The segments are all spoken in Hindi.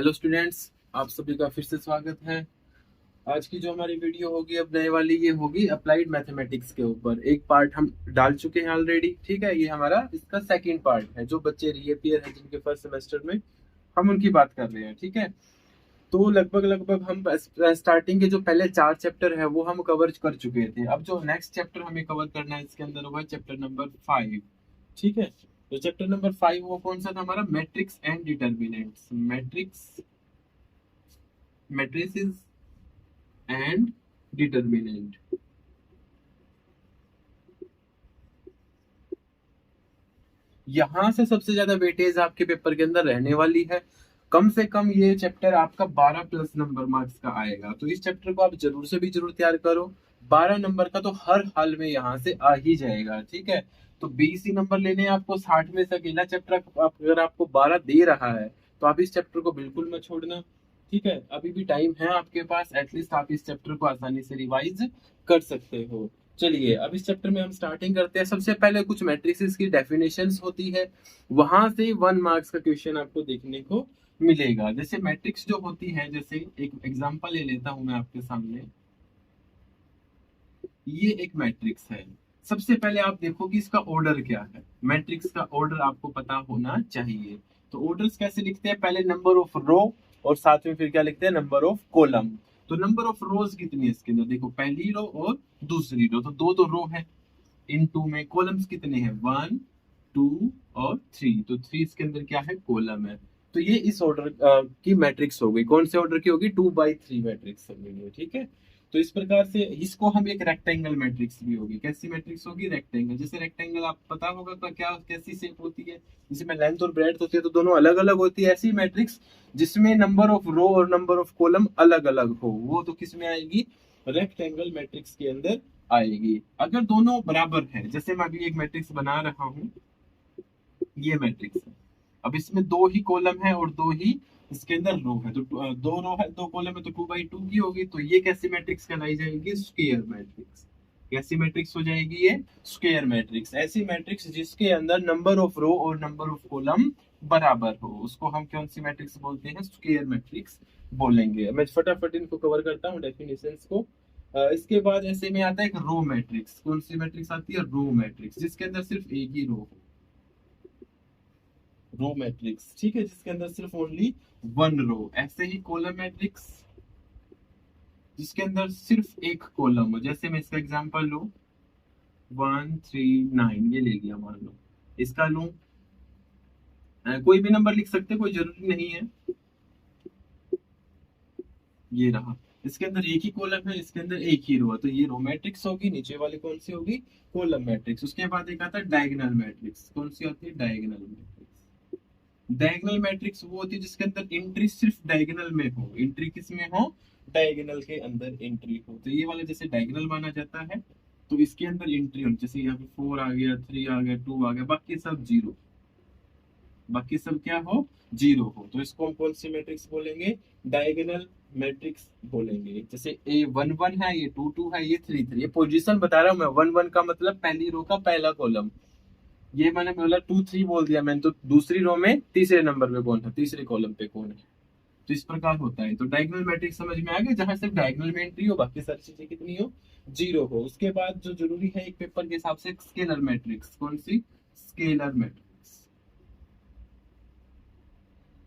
हेलो स्टूडेंट्स, आप सभी का फिर से स्वागत है। आज की जो हमारी वीडियो होगी अब नए वाली, ये होगी अप्लाइड मैथमेटिक्स के ऊपर। एक पार्ट हम डाल चुके हैं ऑलरेडी, ठीक है। ये हमारा इसका सेकंड पार्ट है। जो बच्चे रीअपीयर है जिनके फर्स्ट सेमेस्टर में, हम उनकी बात कर रहे हैं, ठीक है। तो लगभग लगभग हम स्टार्टिंग के जो पहले 4 चैप्टर है वो हम कवर कर चुके थे। अब जो नेक्स्ट चैप्टर हमें कवर करना है इसके अंदर, वो है चैप्टर नंबर 5, ठीक है। तो चैप्टर नंबर 5 वो कौन सा था हमारा? Matrix and determinants. Matrices and determinant. यहां से सबसे ज्यादा वेटेज आपके पेपर के अंदर रहने वाली है। कम से कम ये चैप्टर आपका 12 प्लस नंबर मार्क्स का आएगा, तो इस चैप्टर को आप जरूर से भी जरूर तैयार करो। 12 नंबर का तो हर हाल में यहाँ से आ ही जाएगा, ठीक है। तो 20 ही नंबर लेने हैं आपको 60 में से। अकेला चैप्टर अगर आपको 12 दे रहा है तो आप इस चैप्टर को बिल्कुल मत छोड़ना, ठीक है। अभी भी टाइम है आपके पास, एटलीस्ट आप इस चैप्टर को आसानी से रिवाइज कर सकते हो। चलिए अब इस चैप्टर में हम स्टार्टिंग करते हैं। सबसे पहले कुछ मैट्रिसेस की डेफिनेशंस होती है, वहां से 1 मार्क्स का क्वेश्चन आपको देखने को मिलेगा। जैसे मैट्रिक्स जो होती है, जैसे एक एग्जांपल ले लेता हूं मैं आपके सामने। ये एक मैट्रिक्स है। सबसे पहले आप देखो कि इसका ऑर्डर क्या है। मैट्रिक्स का ऑर्डर आपको पता होना चाहिए। तो ऑर्डर्स कैसे लिखते हैं? पहले नंबर ऑफ रो, और साथ में फिर क्या लिखते हैं? Number of column. तो नंबर ऑफ रोज कितनी है इसके अंदर? देखो, पहली रो और दूसरी रो, तो दो रो है। इन टू में कॉलम्स कितने हैं? 1, 2 और 3। तो 3 इसके अंदर क्या है? कॉलम है। तो ये इस ऑर्डर की मैट्रिक्स हो गई। कौन से ऑर्डर की होगी? 2 by 3 मैट्रिक्स होगी, ठीक है। तो इस प्रकार से इसको हम एक रेक्टेंगल मैट्रिक्स भी होगी। कैसी मैट्रिक्स होगी? रेक्टेंगल। जैसे रेक्टेंगल आप पता होगा का क्या कैसी शेप होती है, जिसमें लेंथ और ब्रेड्थ होती है, तो दोनों अलग अलग होती है। ऐसी मैट्रिक्स जिसमें नंबर ऑफ रो और नंबर ऑफ कॉलम अलग अलग हो, वो तो किस में आएगी? रेक्टेंगल मैट्रिक्स के अंदर आएगी। अगर दोनों बराबर है, जैसे मैं अभी एक मैट्रिक्स बना रहा हूं, ये मैट्रिक्स है। अब इसमें 2 ही कॉलम है और 2 ही इसके अंदर रो है, तो 2 रो है 2 कॉलम है, तो 2 by 2 की होगी। तो ये कैसी मैट्रिक्स कहलाई जाएगी? Square matrix. कैसी मैट्रिक्स हो जाएगी ये? Square matrix. ऐसी मैट्रिक्स जिसके अंदर नंबर ऑफ रो और नंबर ऑफ कॉलम बराबर हो, उसको हम कौन सी मैट्रिक्स बोलते हैं? स्क्वायर मैट्रिक्स बोलेंगे। मैं फटाफट इनको कवर करता हूँ डेफिनेशंस को। इसके बाद ऐसे में आता है एक रो मैट्रिक्स। कौन सी मैट्रिक्स आती है? रो मैट्रिक्स, जिसके अंदर सिर्फ एक ही रो हो। रो मैट्रिक्स, ठीक है, जिसके अंदर सिर्फ ओनली 1 रो। ऐसे ही कॉलम मैट्रिक्स, जिसके अंदर सिर्फ एक कॉलम हो। जैसे मैं इसका एग्जांपल लूं, 139 ये ले लिया मान लो। इसका लूं, कोई भी नंबर लिख सकते, कोई जरूरी नहीं है। ये रहा, इसके अंदर एक ही कॉलम है, इसके अंदर एक ही रो है, तो ये रो मैट्रिक्स होगी। नीचे वाली कौन सी होगी? Column matrix. उसके बाद एक आता है डायगोनल मैट्रिक्स। कौन सी होती है? Diagonal matrix. डायगोनल मैट्रिक्स वो होती है जिसके अंदर एंट्री सिर्फ डायगोनल में हो। एंट्री किस में हो? डायगोनल के अंदर एंट्री हो। तो ये वाला जैसे डायगोनल माना जाता है, तो इसके अंदर एंट्री हो। जैसे यहाँ पे 4 आ गया, 3 आ गया, 2 आ गया, बाकी सब जीरो। बाकी सब क्या हो? जीरो हो। तो इसको हम कौन सी मैट्रिक्स बोलेंगे? डायगोनल मैट्रिक्स बोलेंगे। जैसे A11 है, ये 22 है, ये 33। ये पोजीशन बता रहा हूँ मैं। 11 का मतलब पहली रो का पहला कॉलम। ये मैंने बोला 2 3 बोल दिया मैंने, तो दूसरी रो में तीसरे नंबर पे कौन है? तीसरे कॉलम पे कौन है? तो इस प्रकार होता है। तो डायगोनल मैट्रिक्स समझ में आ गया, जहां सिर्फ डायगोनल में एंट्री हो, बाकी सारी चीजें कितनी हो? जीरो हो। उसके बाद जो जरूरी है एक पेपर के हिसाब से, स्केलर मैट्रिक्स। कौन सी? Scalar matrix.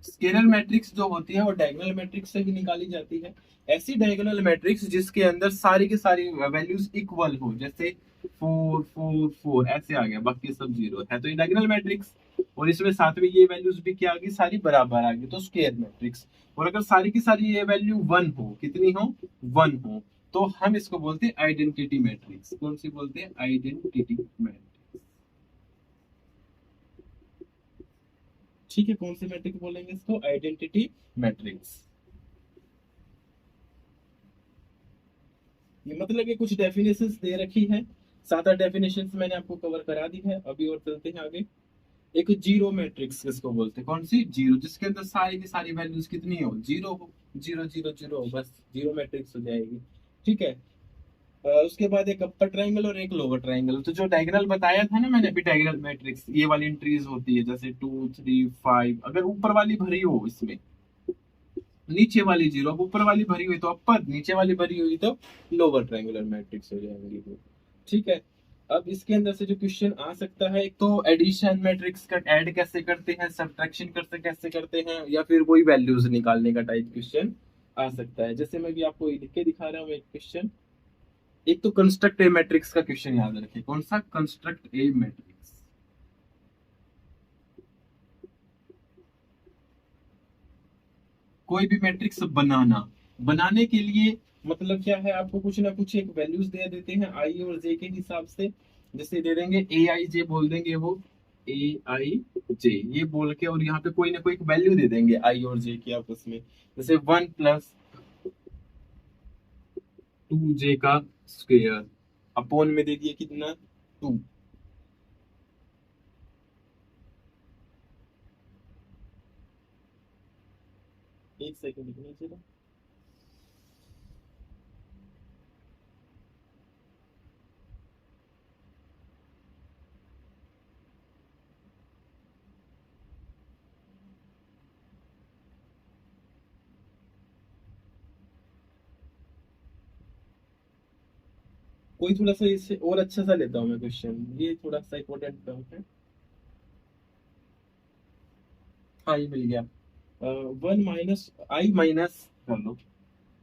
स्केलर मैट्रिक्स जो होती है वो डायगोनल मैट्रिक्स से ही निकाली जाती है। ऐसी डायगोनल मैट्रिक्स जिसके अंदर सारी की सारी वैल्यूज इक्वल हो। जैसे 4 4 4 ऐसे आ गया, बाकी सब जीरो है, तो ये डायगोनल मैट्रिक्स। और इसमें साथ में ये वैल्यूज भी क्या आ गई? सारी बराबर आ गई, तो स्क्वायर मैट्रिक्स। और अगर सारी की सारी ये वैल्यू 1 हो, कितनी हो? 1 हो, तो हम इसको बोलते हैं आइडेंटिटी मैट्रिक्स। कौन सी बोलते हैं? आइडेंटिटी मैट्रिक्स, ठीक है। कौन सी मैट्रिक्स बोलेंगे इसको? Identity matrix. ये मतलब कि कुछ डेफिनेशंस दे रखी है। 7 8 डेफिनेशंस मैंने आपको कवर करा दी है। अभी और चलते हैं आगे। एक जीरो मैट्रिक्स किसको बोलते हैं? कौन सी? जीरो, जिसके अंदर सारी की सारी वैल्यूज कितनी हो? जीरो हो। जीरो जीरो जीरो हो, बस जीरो मैट्रिक्स हो जाएगी, ठीक है। उसके बाद एक अपर ट्रायंगल और एक लोअर ट्रायंगल। तो जो डायगोनल बताया था ना मैंने अभी, डायगोनल मैट्रिक्स ये वाली एंट्रीज होती है, जैसे 2 3 5। अगर ऊपर वाली भरी हो इसमें, नीचे वाली जीरो, अब ऊपर वाली भरी हुई तो अपर, नीचे वाली भरी हुई तो लोअर ट्रायंगुलर मैट्रिक्स हो जाएंगी वो। ठीक है। अब इसके अंदर से जो क्वेश्चन आ सकता है, एक तो एडिशन मैट्रिक्स का ऐड कैसे करते हैं, सब्ट्रैक्शन करते कैसे करते हैं, या फिर कोई वैल्यूज निकालने का टाइप क्वेश्चन आ सकता है। जैसे मैं भी आपको लिख के दिखा रहा हूँ एक क्वेश्चन। एक तो कंस्ट्रक्ट ए मैट्रिक्स का क्वेश्चन याद रखें। कौन सा? कंस्ट्रक्ट ए मैट्रिक्स। कोई भी मैट्रिक्स बनाना, बनाने के लिए मतलब क्या है, आपको कुछ ना कुछ एक वैल्यूज दे देते हैं आई और जे के हिसाब से। जैसे दे देंगे ए आई जे बोल देंगे वो, ए आई जे ये बोल के, और यहाँ पे कोई ना कोई वैल्यू दे देंगे आई और जे की आपस में। जैसे 1 + 2 जे का स्क्वायर अपोन में दे दिए कितना, 2। एक सेकंड लिखना चाहिए। कोई थोड़ा सा इससे और अच्छा सा लेता हूँ मैं क्वेश्चन, ये थोड़ा सा इंपॉर्टेंट है। हाँ ये मिल गया। 1 - i- कर लो,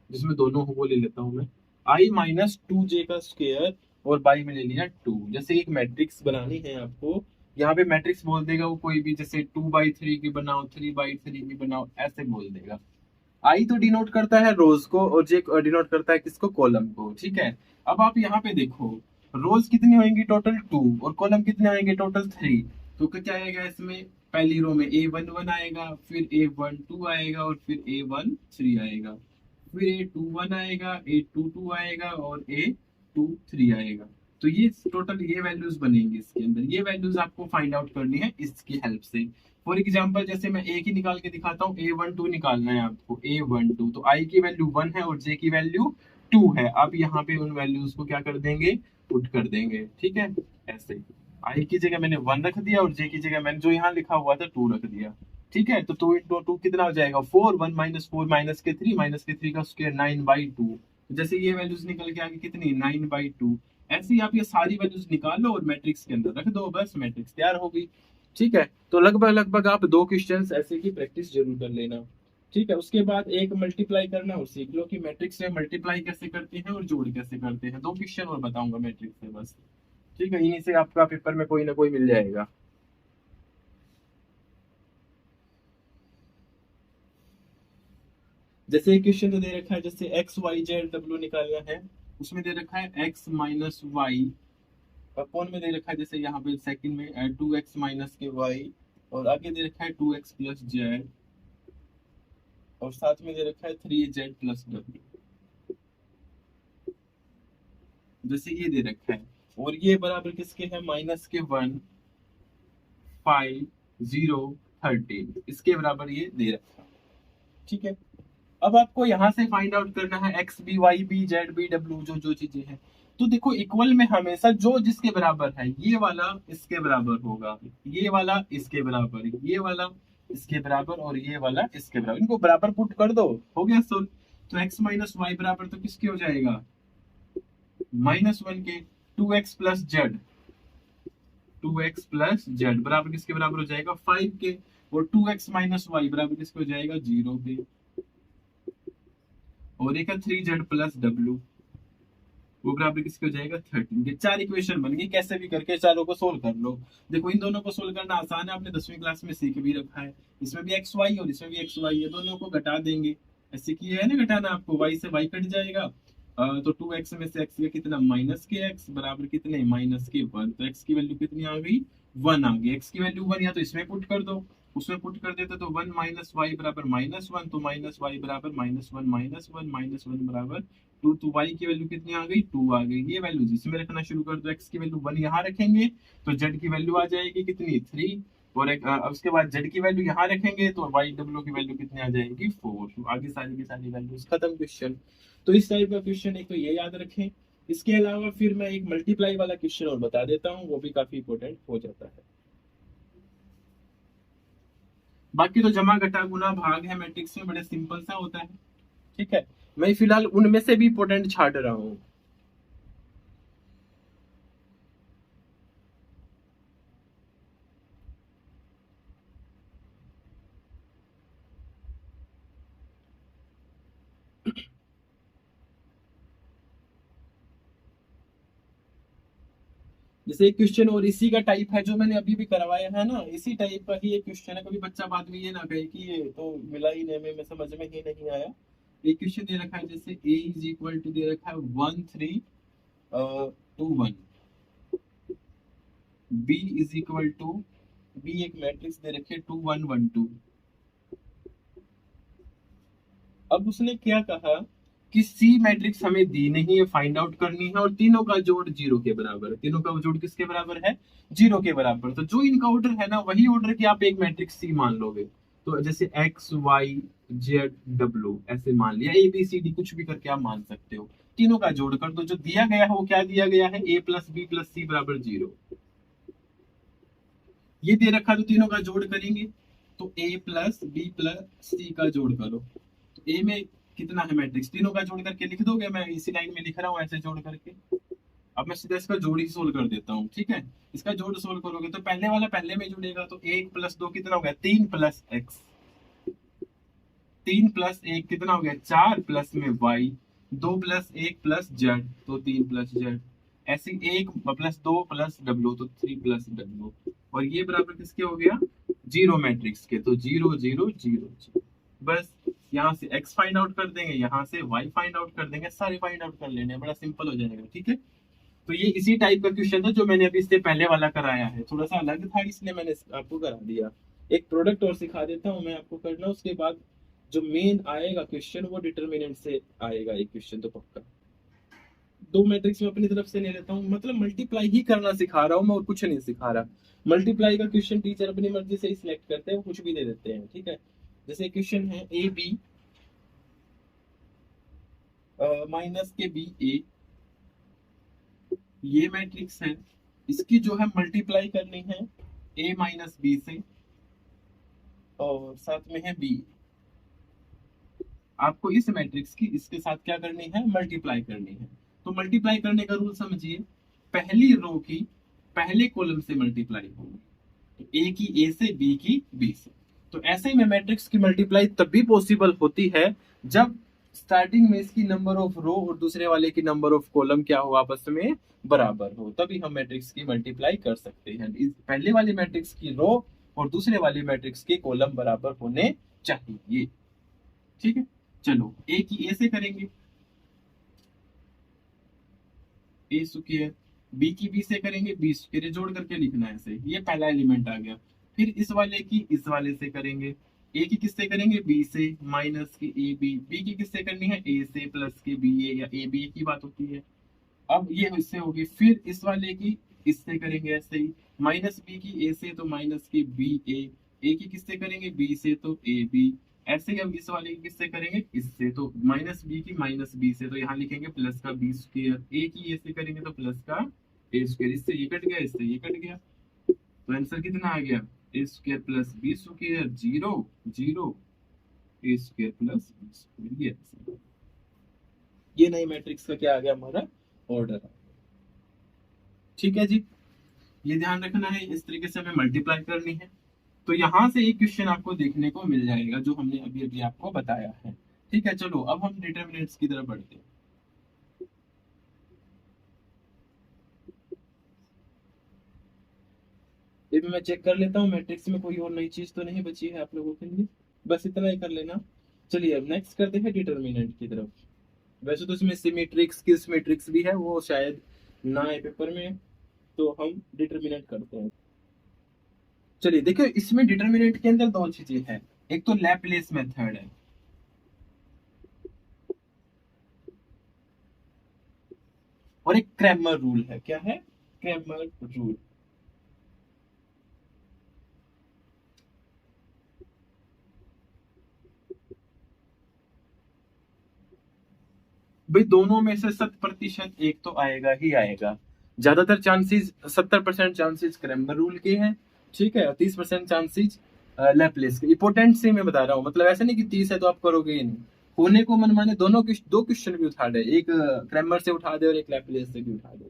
जिसमें दोनों हो वो ले लेता हूँ मैं। i - 2j का स्क्वायर और बाई में ले लिया 2। जैसे एक मैट्रिक्स बनानी है आपको, यहाँ पे मैट्रिक्स बोल देगा वो कोई भी, जैसे 2/3 की बनाओ, 3/3 की बनाओ, ऐसे बोल देगा। आई तो डिनोट करता है रोज को, और जे डिनोट करता है किसको? कॉलम को। ठीक है। अब आप यहाँ पे देखो, रोज कितनी होंगी टोटल 2, और कॉलम कितने आएंगे टोटल 3। तो क्या आएगा इसमें? पहली रो में A11 आएगा, फिर A12 आएगा, और फिर A13 आएगा, फिर A21 आएगा, A22 आएगा, और A23 आएगा। तो ये टोटल ये वैल्यूज बनेंगी इसके अंदर। ये वैल्यूज आपको फाइंड आउट करनी है इसकी हेल्प से। फॉर एग्जाम्पल जैसे मैं ए की निकाल के दिखाता हूँ, A12 निकालना है आपको। A12 तो आई की वैल्यू 1 है और जे की वैल्यू 2 है। अब यहाँ पे उन वैल्यूज को क्या कर देंगे? पुट कर देंगे। ठीक है। ऐसे आई की जगह मैंने 1 रख दिया, और जे की जगह मैंने जो यहाँ लिखा हुआ था 2 रख दिया। ठीक है। तो 2 × 2 कितना हो जाएगा? 4। 1 - 4 -3 का स्क्वायर 9/2। जैसे ये वैल्यूज निकल के आगे कितनी? 9/2। ऐसे ही आप ये सारी वैल्यूज निकालो और मैट्रिक्स के अंदर रख दो, बस मैट्रिक्स तैयार होगी। ठीक है। तो लगभग लगभग आप 2 क्वेश्चंस ऐसे की प्रैक्टिस जरूर कर लेना। ठीक है। उसके बाद एक मल्टीप्लाई करना और सीख लो कि मैट्रिक्स में मल्टीप्लाई कैसे करते हैं और जोड़ कैसे करते हैं। 2 क्वेश्चन और बताऊंगा मैट्रिक्स से बस। ठीक है। इन्हीं से आपका पेपर में कोई ना कोई मिल जाएगा। जैसे एक क्वेश्चन तो दे रखा है, जैसे x y z w निकालना है। उसमें दे रखा है x - y, अपोन में दे रखा है, जैसे यहाँ पे सेकंड में 2x - और आगे दे रखा है 2x + z, और साथ में दे रखा है 3z + w। जैसे ये दे रखा है, और ये बराबर किसके है? -1, 5, 0, 13, इसके बराबर ये दे रखा है। ठीक है। अब आपको यहाँ से फाइंड आउट करना है x by y by z by डब्ल्यू, जो जो चीजें हैं। तो देखो इक्वल में हमेशा जो जिसके बराबर है, ये वाला इसके बराबर होगा, ये वाला इसके बराबर, ये वाला इसके बराबर, और ये वाला इसके बराबर। इनको बराबर पुट कर दो, हो गया सोल्व। तो x - y बराबर तो किसके हो जाएगा? -1 के। 2x + z बराबर किसके बराबर हो जाएगा? 5 के। और 2x - y बराबर किसके हो जाएगा? 0 के। और एक है 3z + w, वो बराबर किसके हो जाएगा? 13 के। 4 इक्वेशन बन गई। कैसे भी करके चारों को सोल्व कर लो। देखो इन दोनों को सोल्व करना आसान है, आपने 10वीं क्लास में सीख भी रखा है। इसमें भी एक्स वाई और इसमें भी एक्स वाई है, दोनों को घटा देंगे। ऐसे किया है ना घटाना, आपको वाई से वाई कट जाएगा। तो 2x में से x का कितना? -के x बराबर कितने? -1। तो x की वैल्यू कितनी आ गई? 1 आ गई। x की वैल्यू 1 या तो इसमें पुट कर दो, उसमें पुट कर देते तो 1 - y बराबर -1, तो -y बराबर -1 बराबर 2। तो y की वैल्यू कितनी आ गई? 2 आ गई। ये वैल्यू इसमें रखना शुरू कर दो। x की वैल्यू 1 यहाँ रखेंगे तो z की वैल्यू आ जाएगी कितनी? 3। और उसके बाद z की वैल्यू यहाँ रखेंगे तो y w की वैल्यू कितनी आ जाएगी? 4। तो आगे सारी की सारी वैल्यूज खत्म क्वेश्चन। तो इस टाइप का क्वेश्चन एक तो ये याद रखें। इसके अलावा फिर मैं एक मल्टीप्लाई वाला क्वेश्चन और बता देता हूँ, वो भी काफी इंपॉर्टेंट हो जाता है। बाकी तो जमा घटा गुना भाग है मैट्रिक्स में, बड़े सिंपल सा होता है। ठीक है, मैं फिलहाल उनमें से भी इंपोर्टेंट छाट रहा हूँ। जैसे एक क्वेश्चन और इसी का टाइप है जो मैंने अभी भी करवाया है ना, इसी टाइप का ही एक क्वेश्चन है। कभी बच्चा बाद में ये ना कहे कि ये तो मिला ही नहीं, में समझ में ही नहीं आया। एक क्वेश्चन दे रखा है, जैसे a इज इक्वल टू दे रखा है 1 3 2 1, b is equal to, b एक मैट्रिक्स दे रखे 2 1 1 2। अब उसने क्या कहा कि सी मैट्रिक्स हमें दी नहीं है, फाइंड आउट करनी है, और तीनों का जोड़ 0 के बराबर है। तीनों का जोड़ किसके बराबर है? 0 के बराबर। तो जो इनका ऑर्डर है ना, वही ऑर्डर की आप एक मैट्रिक्स सी मान लोगे। तो जैसे एक्स वाई जेड डब्ल्यू ऐसे मान लिया, ए बी सी डी कुछ भी करके आप मान सकते हो। तीनों का जोड़ कर दो, जो दिया गया है वो क्या दिया गया है? ए प्लस बी प्लस सी बराबर 0। ये दे रखा, तो तीनों का जोड़ करेंगे तो ए प्लस बी प्लस सी का जोड़ करो। तो ए में कितना है मैट्रिक्स, तीनों का जोड़ करके लिख दोगे? मैं इसी लाइन में लिख रहा हूँ ऐसे जोड़ करके। अब मैं सीधा इसका जोड़ ही सोल्व कर देता हूँ। ठीक है, इसका जोड़ सोल्व करोगे तो पहले वाला पहले में जुड़ेगा, तो 1 + 2 कितना हो गया? 3 + x। 3 + 1 कितना हो गया? 4 प्लस में y। 2 + 1 + z, तो 3 + z। ऐसे 1 + 2 + w, तो 3 + w। और ये बराबर किसके हो गया? 0 मैट्रिक्स के। तो 0 0 0 बस यहाँ से x फाइंड आउट कर देंगे, यहाँ से y फाइंड आउट कर देंगे, सारे फाइंड आउट कर लेने, बड़ा सिंपल हो जाएगा। ठीक है, तो ये इसी टाइप का क्वेश्चन था जो मैंने अभी इससे पहले वाला कराया है। थोड़ा सा अलग था इसलिए मैंने आपको करा दिया। एक प्रोडक्ट और सिखा देता हूँ मैं आपको करना, उसके बाद जो मेन आएगा क्वेश्चन वो डिटरमिनेंट से आएगा। एक क्वेश्चन तो पक्का। दो मैट्रिक्स में अपनी तरफ से ले लेता हूँ, मतलब मल्टीप्लाई ही करना सिखा रहा हूँ मैं, और कुछ नहीं सिखा रहा। मल्टीप्लाई का क्वेश्चन टीचर अपनी मर्जी से ही सिलेक्ट करते हैं, वो कुछ भी दे देते हैं। ठीक है, जैसे क्वेश्चन है ए बी माइनस के बी ए, ये मैट्रिक्स है। इसकी जो है मल्टीप्लाई करनी है a माइनस बी से, और साथ में है b। आपको इस मैट्रिक्स की इसके साथ क्या करनी है? मल्टीप्लाई करनी है। तो मल्टीप्लाई करने का रूल समझिए, पहली रो की पहले कॉलम से मल्टीप्लाई होगी। तो a की a से, b की b से। तो ऐसे में मैट्रिक्स की मल्टीप्लाई तभी पॉसिबल होती है जब स्टार्टिंग में इसकी नंबर ऑफ रो और दूसरे वाले की नंबर ऑफ कॉलम क्या हो? आपस में बराबर हो, तभी हम मैट्रिक्स की मल्टीप्लाई कर सकते हैं। इस पहले वाली मैट्रिक्स की रो और दूसरे वाली मैट्रिक्स के कॉलम बराबर होने चाहिए। ठीक है, चलो ए की ए से करेंगे, ए स्क्वायर। बी की बी से करेंगे, बी स्क्वायर। जोड़ करके लिखना है ऐसे, ये पहला एलिमेंट आ गया। फिर इस वाले की इस वाले से करेंगे। ए की किससे करेंगे? बी से, माइनस की ए बी। बी की किससे करनी है? ए से, प्लस के बी ए, या ए बी की बात होती है। अब ये इससे होगी। फिर इस वाले की इससे करेंगे ऐसे ही, माइनस बी की ए से, तो माइनस की बी ए। ए की किससे करेंगे? बी से, तो ए बी। ऐसे ही अब इस वाले की किससे करेंगे? इससे, तो माइनस बी की माइनस बी से, तो यहाँ लिखेंगे प्लस का बी स्क्वायर। ए की ए से करेंगे तो प्लस का ए स्क्वायर। इससे ये कट गया, इससे ये कट गया, तो आंसर कितना आ गया? ए स्क्वायर प्लस बी स्क्वायर 0 0, ए स्क्वायर प्लस बी स्क्वायर। ये नई मैट्रिक्स का क्या आ गया? हमारा ऑर्डर। ठीक है जी, ये ध्यान रखना है, इस तरीके से हमें मल्टीप्लाई करनी है। तो यहां से एक क्वेश्चन आपको देखने को मिल जाएगा जो हमने अभी अभी आपको बताया है। ठीक है, चलो अब हम डिटरमिनेंट्स की तरफ बढ़ते हैं। ये भी मैं चेक कर लेता हूँ मैट्रिक्स में कोई और नई चीज तो नहीं बची है आप लोगों के लिए, बस इतना ही कर लेना। चलिए अब नेक्स्ट करते हैं डिटरमिनेंट की तरफ। वैसे तो इसमें सिमेट्रिक्स किस मैट्रिक्स भी है, वो शायद ना आए पेपर में, तो हम डिटरमिनेंट करते हैं। चलिए देखिए, इसमें डिटरमिनेंट के अंदर दो चीजें हैं। एक तो लैपलेस मेथड है, और एक क्रैमर रूल है। क्या है? Cramer rule. भाई दोनों में से 100% एक तो आएगा ही आएगा। ज्यादातर चांसेस 70% चांसेस क्रैमर रूल के हैं। ठीक है, 30% चांसेस लैपलेस का इंपॉर्टेंट से मैं बता रहा हूँ, मतलब ऐसा नहीं कि 30 है तो आप करोगे ही नहीं। होने को मन माने दोनों दो क्वेश्चन भी उठा दे, एक क्रैमर से उठा दे और एक लैपलेस से भी उठा दे,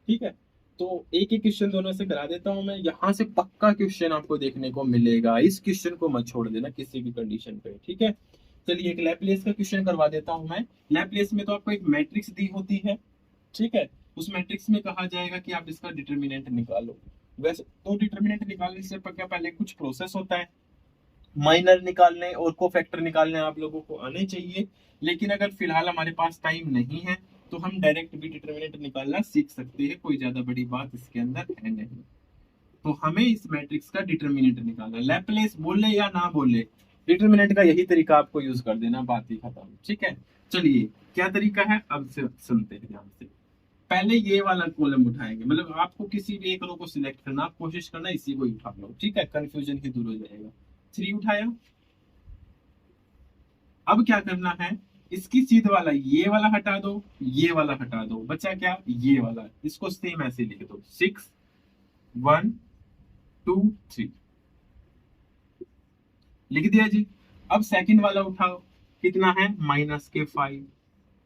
ठीक है। तो एक ही क्वेश्चन दोनों से करा देता हूँ मैं, यहाँ से पक्का क्वेश्चन आपको देखने को मिलेगा, इस क्वेश्चन को मत छोड़ देना किसी भी कंडीशन पे, ठीक है। चलिए एक लैपलेस का क्वेश्चन करवा देता हूँ मैं। लैपलेस में तो आपको एक मैट्रिक्स दी होती है, ठीक है। उस मैट्रिक्स में कहा जाएगा कि आप इसका डिटर्मिनेंट निकालो। वैसे तो डिटर्मिनेंट निकालने से पहले कुछ प्रोसेस होता है, माइनर निकालने और कोफैक्टर निकालने आप लोगों को आने चाहिए। लेकिन अगर फिलहाल हमारे पास टाइम नहीं है तो हम डायरेक्ट भी डिटर्मिनेंट निकालना सीख सकते हैं, कोई ज्यादा बड़ी बात इसके अंदर है नहीं। तो हमें इस मैट्रिक्स का डिटर्मिनेंट निकालना, लैपलेस बोले या ना बोले, डिटर्मिनेंट का यही तरीका आपको यूज कर देना, बात ही खत्म, ठीक है। चलिए क्या तरीका है अब से सुनते हैं ध्यान से। पहले ये वाला कॉलम उठाएंगे, मतलब आपको किसी भी एक रो को सिलेक्ट करना, आप कोशिश करना इसी को ही उठा लो, ठीक है, कंफ्यूजन ही दूर हो जाएगा। 3 उठाया। अब क्या करना है, इसकी सीध वाला ये वाला हटा दो, ये वाला हटा दो, बचा क्या, ये वाला, इसको सेम ऐसे लिख दो, 6 1 2 3 लिख दिया जी। अब सेकंड वाला उठाओ, कितना है -5,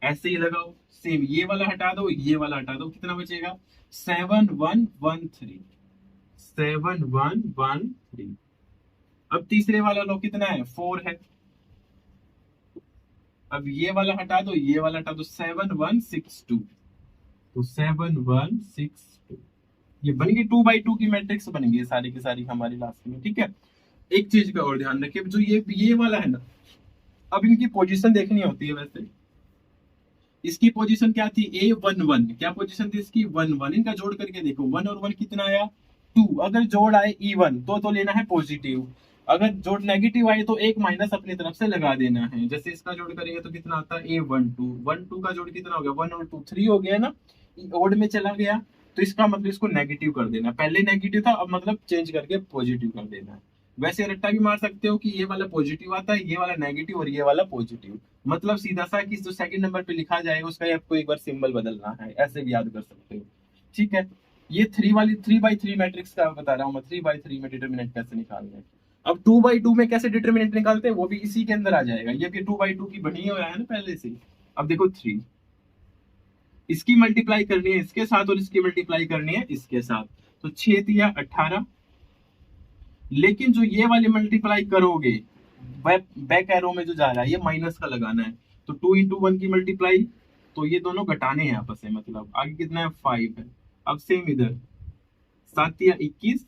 ऐसे ही लगाओ, सेम ये वाला हटा दो, ये वाला हटा दो, कितना बचेगा 7 1 1 3, 7 1 1 3। अब तीसरे वाला लो, कितना है 4 है। अब ये वाला हटा दो, ये वाला हटा दो, 7 1 6 2, तो 7 1 6 2, ये बन गई 2 by 2 की मैट्रिक्स बन गई सारी की सारी हमारी लास्ट में, ठीक है। एक चीज का और ध्यान रखिए, जो ये वाला है ना, अब इनकी पोजीशन देखनी होती है। वैसे इसकी पोजीशन क्या थी, A11, क्या पोजीशन थी इसकी 1 1, इनका जोड़ करके देखो 1 और 1 कितना आया 2, अगर जोड़ आए इवन तो लेना है पॉजिटिव, अगर जोड़ नेगेटिव आए तो एक माइनस अपनी तरफ से लगा देना है। जैसे इसका जोड़ करेंगे तो कितना आता है A12, 1 2 का जोड़ कितना हो गया 1 और 2 3 हो गया ना, ओड में चला गया, तो इसका मतलब इसको नेगेटिव कर देना, पहले नेगेटिव था अब मतलब चेंज करके पॉजिटिव कर देना है। वैसे रट्टा भी मार सकते हो कि ये वाला पॉजिटिव आता है, ये वाला नेगेटिव और ये वाला पॉजिटिव, मतलब सीधा सा कि जो सेकंड नंबर पे लिखा जाएगा उसका आपको एक बार सिंबल बदलना है, ऐसे भी याद कर सकते हो, ठीक है। ये 3 by 3 मैट्रिक्स का बता रहा हूँ मैं, 3 by 3 में डिटर्मिनेंट कैसे निकालना है। अब 2 by 2 में कैसे डिटर्मिनेंट निकालते हैं वो भी इसी के अंदर आ जाएगा, ये भी 2 by 2 की बनी हुआ है ना पहले से। अब देखो 3, इसकी मल्टीप्लाई करनी है इसके साथ और इसकी मल्टीप्लाई करनी है इसके साथ, तो 6 तिया 18, लेकिन जो ये वाली मल्टीप्लाई करोगे बैक एरो में जो जा रहा है ये माइनस का लगाना है, तो 2 into 1 की मल्टीप्लाई, तो ये दोनों घटाने हैं आपस में, मतलब आगे कितना है 5 है। अब सेम इधर 7 या 21,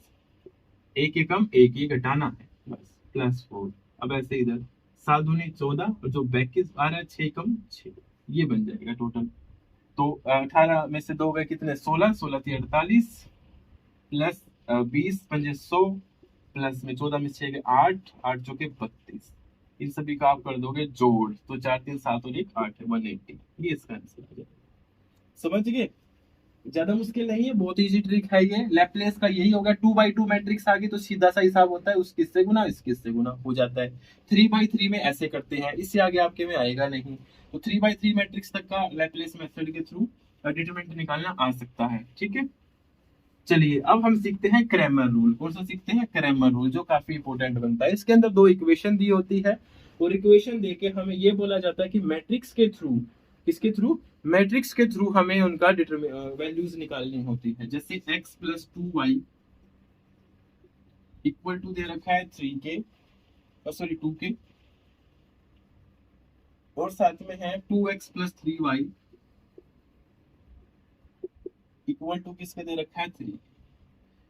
एक एकम एक ही घटाना है बस, +4। अब ऐसे इधर 7 दूनी 14 और जो बैक की आ रहा है 6 कम 6, ये बन जाएगा टोटल। तो 18 में से 2 गए कितने 16, 16 थी 48, प्लस 20 पंजे 100, प्लस में 14 में 6 गए 8, 8 चौके 32, इन सभी का आप कर दोगे जोड़, तो 4 3 7 और 1 8 है 180, ये इसका आंसर आ जाएगा। समझ गए, ज्यादा मुश्किल नहीं है, बहुत इजी ट्रिक है ये। लैपलेस का यही होगा, 2 by 2 मैट्रिक्स आ गई तो सीधा सा हिसाब होता है, उस किससे गुना इस किससे गुना हो जाता है। 3 by 3 में ऐसे करते हैं, इससे आगे आपके में आएगा नहीं। तो 3 by 3 मैट्रिक्स तक का लैपलेस मेथड के थ्रू डिटरमिनेंट निकालना आ सकता है, ठीक है। चलिए अब हम सीखते हैं क्रैमर रूल। कौन सा सीखते हैं, क्रैमर रूल, जो काफी इंपॉर्टेंट बनता है। इसके अंदर 2 इक्वेशन दी होती है और इक्वेशन देके हमें ये बोला जाता है कि मैट्रिक्स के थ्रू, किसके थ्रू, मैट्रिक्स के थ्रू हमें उनका वैल्यूज निकालनी होती है। जैसे x + 2y इक्वल टू दे रखा है 3k, सॉरी 2k, और साथ में है 2x + 3y इक्वल टू किसके दे रखा है 3।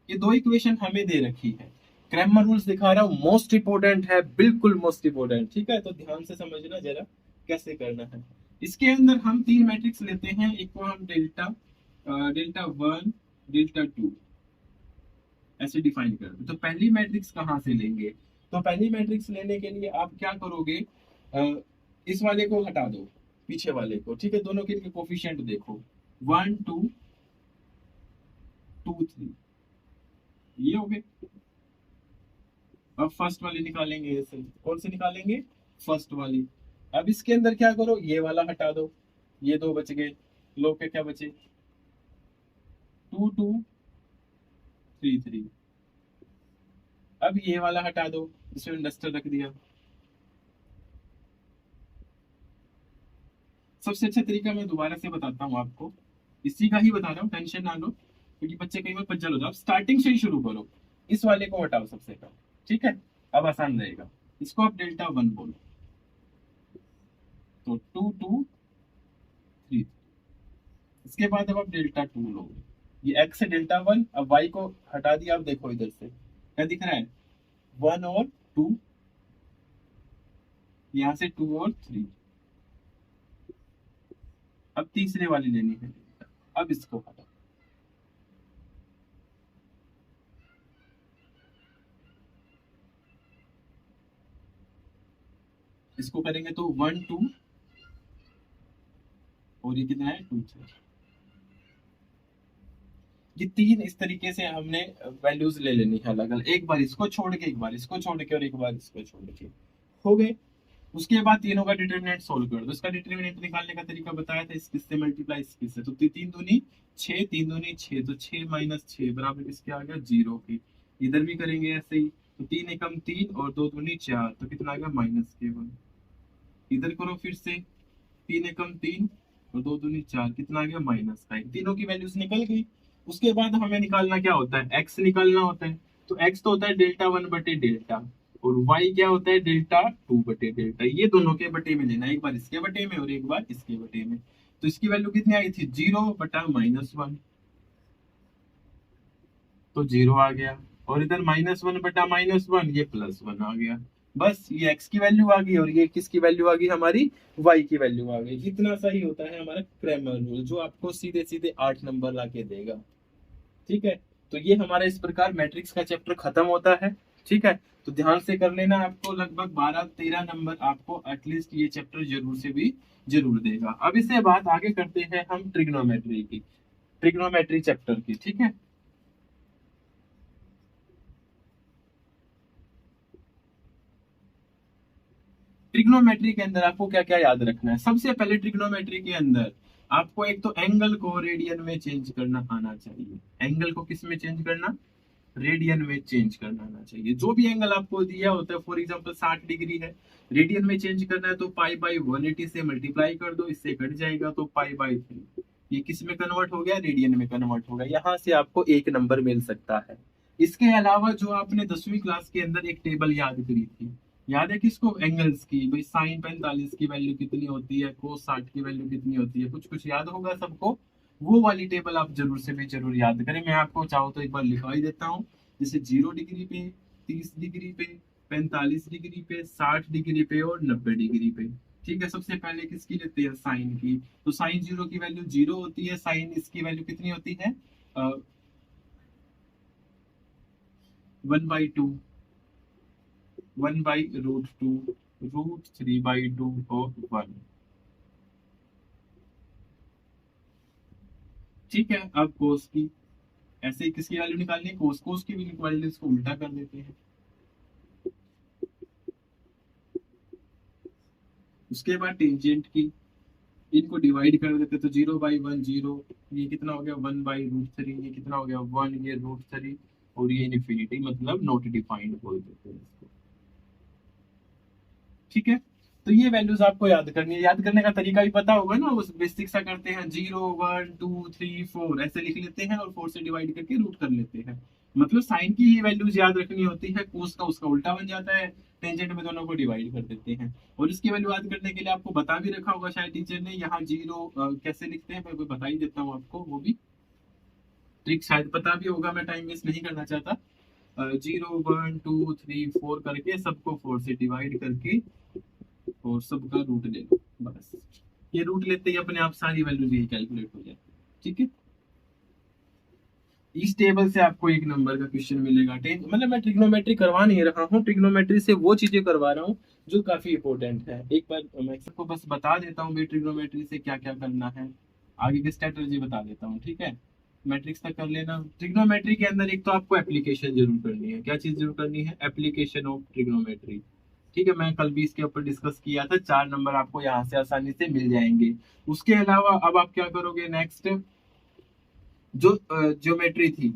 ये 2 इक्वेशन हमें दे रखी है। क्रैमर रूल्स दिखा रहा हूं, मोस्ट इंपोर्टेंट है, बिल्कुल मोस्ट इंपोर्टेंट, ठीक है। तो ध्यान से समझना जरा कैसे करना है। इसके अंदर हम 3 मैट्रिक्स लेते हैं, एक को हम डेल्टा 1 डेल्टा 2 ऐसे डिफाइन करते हैं। तो पहली मैट्रिक्स कहां से लेंगे, तो पहली मैट्रिक्स लेने के लिए आप क्या करोगे, इस वाले को हटा दो पीछे वाले को, ठीक है। दोनों के कोफिशिएंट देखो 1 2 2 3, ये हो गए। अब फर्स्ट वाली निकालेंगे, ऐसे कौन सी निकालेंगे, फर्स्ट वाली। अब इसके अंदर क्या करो, ये वाला हटा दो, ये 2 बच गए, लोग के क्या बचे 2 2 3 3। अब ये वाला हटा दो, इसमें डस्टर रख दिया। सबसे अच्छा तरीका मैं दोबारा से बताता हूँ आपको, इसी का ही बता रहा हूँ, टेंशन ना लो, क्योंकि बच्चे कई बार पजल हो जाओ। स्टार्टिंग से ही शुरू करो, इस वाले को हटाओ सबसे पहले, ठीक है, अब आसान रहेगा। इसको आप डेल्टा वन बोलो, तो 2 2 3। इसके बाद अब आप डेल्टा टू लोगे, ये एक्स है डेल्टा वन। अब वाई को हटा दिया, अब देखो इधर से क्या दिख रहा है, 1 और 2, यहाँ से 2 और 3। अब तीसरे वाली लेनी है, अब इसको हटा, इसको करेंगे तो 1 2, और ये कितना है 2 3। ये तीन इस तरीके से हमने वैल्यूज ले लेनी है अलग अलग, एक बार इसको छोड़ के, एक बार इसको छोड़ के, और एक बार इसको छोड़ के, हो गए। उसके बाद तीनों का डिटरमिनेंट सोल्व कर दो। इसका डिटरमिनेंट निकालने का तरीका बताया था, इस किससे मल्टीप्लाई इस किससे, तो 3 दूनी 6, 3 दूनी 6, तो 6 - 6 बराबर किसके आ गया, 0 की। इधर भी करेंगे ऐसे ही, तो 3 एकम 3 और 2 दूनी 4, तो कितना आ गया, -1। इधर करो फिर से, 3 एकम 3 और 2 दूनी 4, कितना आ गया, -1। तीनों की वैल्यूज निकल गई। उसके बाद हमें निकालना क्या होता है, एक्स निकालना होता है। तो एक्स तो होता है डेल्टा वन बटे डेल्टा, और वाई क्या होता है, डेल्टा टू बटे डेल्टा। ये दोनों के बटे में लेना, एक बार इसके बटे में और एक बार इसके बटे में। तो इसकी वैल्यू कितनी आई थी, 0/-1, तो 0 आ गया। और इधर -1/-1, ये +1 आ गया। बस ये x की वैल्यू आ गई, और ये किसकी वैल्यू आ गई, हमारी y की वैल्यू आ गई। इतना सा ही होता है हमारा क्रैमर रूल, जो आपको सीधे सीधे 8 नंबर ला के देगा। ठीक है, तो ये हमारा इस प्रकार मैट्रिक्स का चैप्टर खत्म होता है। ठीक है, तो ध्यान से कर लेना, आपको लगभग 12-13 नंबर आपको एटलीस्ट ये चैप्टर जरूर से भी जरूर देगा। अब इससे बात आगे करते हैं हम ट्रिग्नोमेट्री की, ट्रिग्नोमेट्री चैप्टर की। ठीक है, ट्रिग्नोमेट्री के अंदर आपको क्या क्या याद रखना है। सबसे पहले ट्रिग्नोमेट्री के अंदर आपको एक तो एंगल को रेडियन में चेंज करना आना चाहिए। एंगल को किस में चेंज करना, रेडियन में चेंज करना आना चाहिए। जो भी एंगल आपको दिया होता है, फॉर एग्जांपल 60 डिग्री है, रेडियन में चेंज करना है तो पाई/180 से मल्टीप्लाई कर दो, इससे कट जाएगा तो पाई/3। ये किस में कन्वर्ट हो गया, रेडियन में कन्वर्ट हो गया। यहाँ से आपको एक नंबर मिल सकता है। इसके अलावा जो आपने 10वीं क्लास के अंदर एक टेबल याद करी थी, याद है किसको, एंगल्स की, भाई साइन 45 की वैल्यू कितनी होती है, कोस 60 की वैल्यू कितनी होती है, कुछ कुछ याद होगा सबको। वो वाली टेबल आप जरूर से भी जरूर याद करें। मैं आपको चाहूँ तो एक बार लिखवा ही देता हूँ, जैसे 0 डिग्री पे, 30 डिग्री पे, 45 डिग्री पे, 60 डिग्री पे और 90 डिग्री पे। ठीक है, सबसे पहले किसकी लेते हैं, साइन की। तो साइन 0 की वैल्यू 0 होती है, साइन इसकी वैल्यू कितनी होती है, 1/2, 1/√2, √3/2 और 1। ठीक है, अब कोस की, ऐसे किसकी वैल्यू निकालनी है, कोस, कोस की भी वैल्यू, इसको उल्टा कर देते हैं। उसके बाद टेंजेंट की, इनको डिवाइड कर देते तो 0/1 0, ये कितना हो गया, 1/√3, ये कितना हो गया 1, ये √3, और ये इनफिनिटी, मतलब नॉट डिफाइंड बोल देते हैं इसको। ठीक है, तो ये वैल्यूज आपको याद करनी है। याद करने का तरीका भी पता होगा ना, उस बेसिक सा करते हैं, 0 1 2 3 4 ऐसे लिख लेते हैं और 4 से डिवाइड करके रूट कर लेते हैं। मतलब साइन की ही वैल्यूज याद रखनी होती है, कोस का उसका उल्टा बन जाता है, टेंजेंट में दोनों को डिवाइड कर देते हैं। और इसकी वैल्यू याद करने के लिए आपको बता भी रखा होगा शायद टीचर ने, यहाँ 0 कैसे लिखते हैं मैं बता ही देता हूँ आपको, वो भी ट्रिक शायद पता भी होगा, मैं टाइम वेस्ट नहीं करना चाहता। 0 1 2 3 4 करके सबको 4 से डिवाइड करके और सबका रूट ले लो, बस। ये रूट लेते ही अपने आप सारी वैल्यूज यही कैलकुलेट हो जाती है। ठीक है, इस टेबल से आपको एक नंबर का क्वेश्चन मिलेगा। मतलब मैं ट्रिग्नोमेट्री करवा नहीं रहा हूँ, ट्रिग्नोमेट्री से वो चीजें करवा रहा हूँ जो काफी इंपॉर्टेंट है। एक बार मैं सबको बस बता देता हूँ भाई ट्रिग्नोमेट्री से क्या क्या करना है, आगे की स्ट्रेटजी बता देता हूँ। ठीक है, मैट्रिक्स तक कर लेना। ट्रिग्नोमेट्री के अंदर एक तो आपको एप्लीकेशन जरूर करनी है। क्या चीज जरूर करनी है, एप्लीकेशन ऑफ ट्रिग्नोमेट्री। ठीक है, मैं कल भी इसके ऊपर डिस्कस किया था, 4 नंबर आपको यहाँ से आसानी से मिल जाएंगे। उसके अलावा अब आप क्या करोगे, नेक्स्ट जो ज्योमेट्री थी,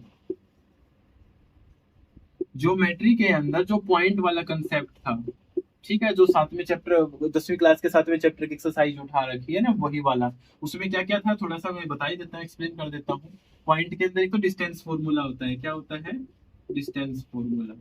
ज्योमेट्री के अंदर जो पॉइंट वाला कंसेप्ट था, ठीक है, जो 7वें चैप्टर 10वीं क्लास के 7वें चैप्टर की एक्सरसाइज उठा रखी है ना, वही वाला। उसमें क्या क्या था थोड़ा सा मैं बता ही देता हूँ, एक्सप्लेन कर देता हूँ। पॉइंट के अंदर एक तो डिस्टेंस फॉर्मूला होता है, क्या होता है? Distance formula.